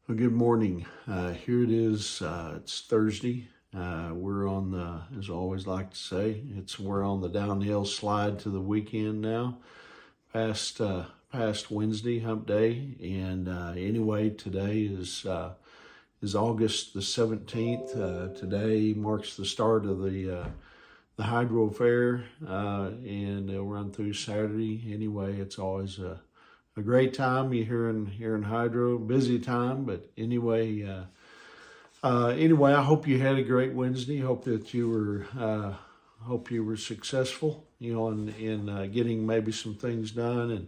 Well, good morning. Here it is. It's Thursday. We're on the, as I always like to say, we're on the downhill slide to the weekend now, past Wednesday, Hump Day. And anyway, today is August the 17th. Today marks the start of the Hydro Fair, and it'll run through Saturday. Anyway, it's always a great time. You here in Hydro, busy time, but anyway, I hope you had a great Wednesday. Hope you were successful, in getting maybe some things done.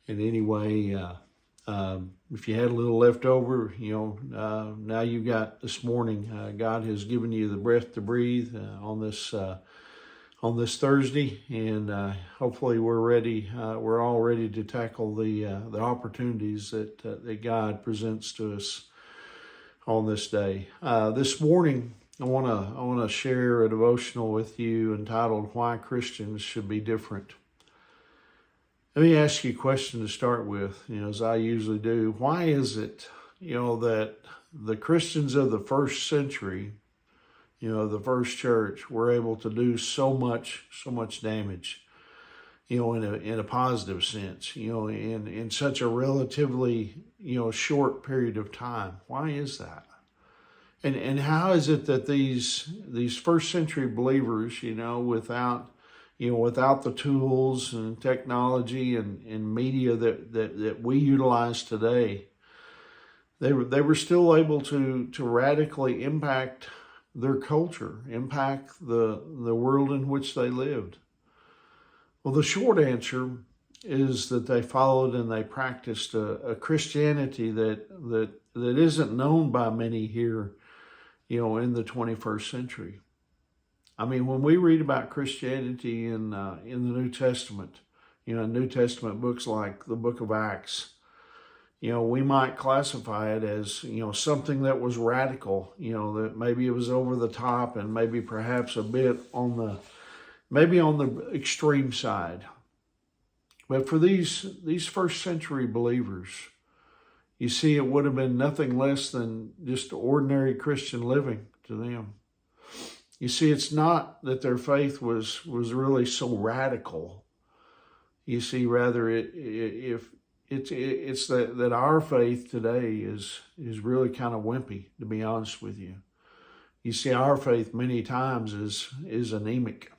And anyway, if you had a little left over, now you got this morning. God has given you the breath to breathe on this Thursday, and hopefully we're ready. We're all ready to tackle the opportunities that God presents to us on this day. This morning, I want to share a devotional with you entitled "Why Christians Should Be Different." Let me ask you a question to start with. As I usually do, why is it that the Christians of the first century, the first church, were able to do so much damage, in a positive sense, in such a relatively, short period of time? Why is that? And how is it that these first century believers, without the tools and technology and media that we utilize today, they were still able to radically impact their culture, impact the world in which they lived? Well, the short answer is that they followed and they practiced a Christianity that isn't known by many here, in the 21st century. I mean, when we read about Christianity in the New Testament, New Testament books like the Book of Acts, we might classify it as, something that was radical, that maybe it was over the top and maybe perhaps a bit on the extreme side. But for these first century believers, you see, it would have been nothing less than just ordinary Christian living to them. You see, it's not that their faith was really so radical. You see, rather it's that our faith today is really kind of wimpy, to be honest with you. You see, our faith many times is anemic.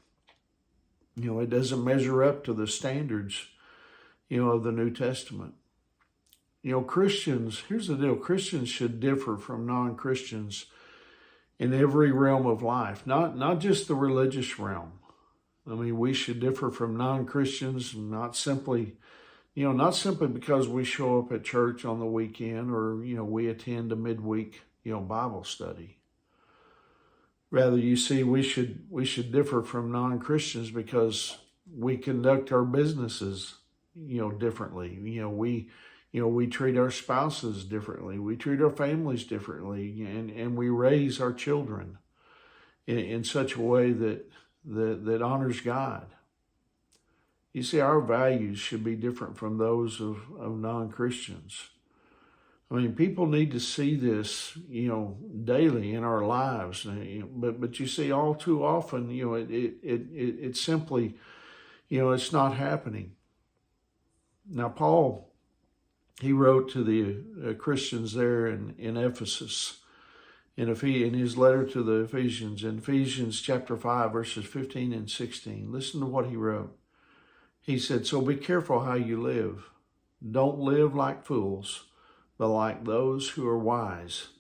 It doesn't measure up to the standards, of the New Testament. Christians, here's the deal: Christians should differ from non-Christians in every realm of life, not just the religious realm. I mean, we should differ from non-Christians, not simply because we show up at church on the weekend or, we attend a midweek, Bible study. Rather, you see, we should differ from non-Christians because we conduct our businesses, differently. We treat our spouses differently. We treat our families differently, and we raise our children in such a way that honors God. You see, our values should be different from those of non-Christians. I mean, people need to see this, daily in our lives. But you see, all too often, it simply, it's not happening. Now, Paul, he wrote to the Christians there in Ephesus, in his letter to the Ephesians, in Ephesians chapter 5, verses 15 and 16. Listen to what he wrote. He said, "So be careful how you live. Don't live like fools, but like those who are wise.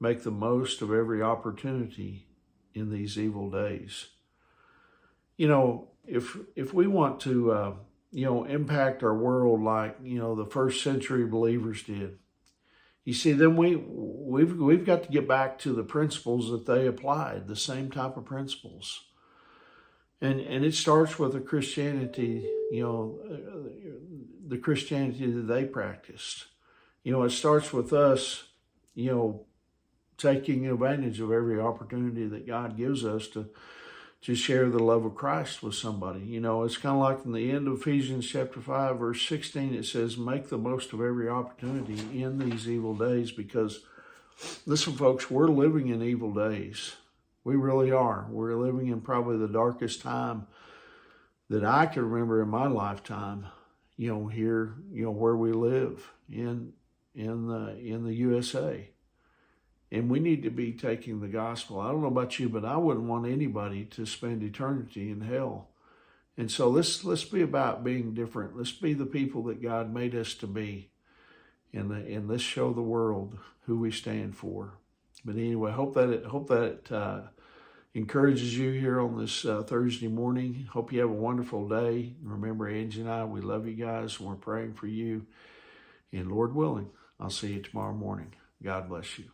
Make the most of every opportunity in these evil days." If we want to, impact our world like, the first century believers did, you see, then we've got to get back to the principles that they applied, the same type of principles. And it starts with the Christianity, the Christianity that they practiced. It starts with us, taking advantage of every opportunity that God gives us to share the love of Christ with somebody. You know, it's kind of like in the end of Ephesians chapter 5, verse 16, it says, make the most of every opportunity in these evil days, because, listen, folks, we're living in evil days. We really are. We're living in probably the darkest time that I can remember in my lifetime, you know, here, you know, where we live in the USA. And we need to be taking the gospel. I don't know about you, but I wouldn't want anybody to spend eternity in hell. And so let's be about being different. Let's be the people that God made us to be. And let's show the world who we stand for. But anyway, hope that it encourages you here on this Thursday morning. Hope you have a wonderful day. Remember, Angie and I, we love you guys, and we're praying for you. And Lord willing, I'll see you tomorrow morning. God bless you.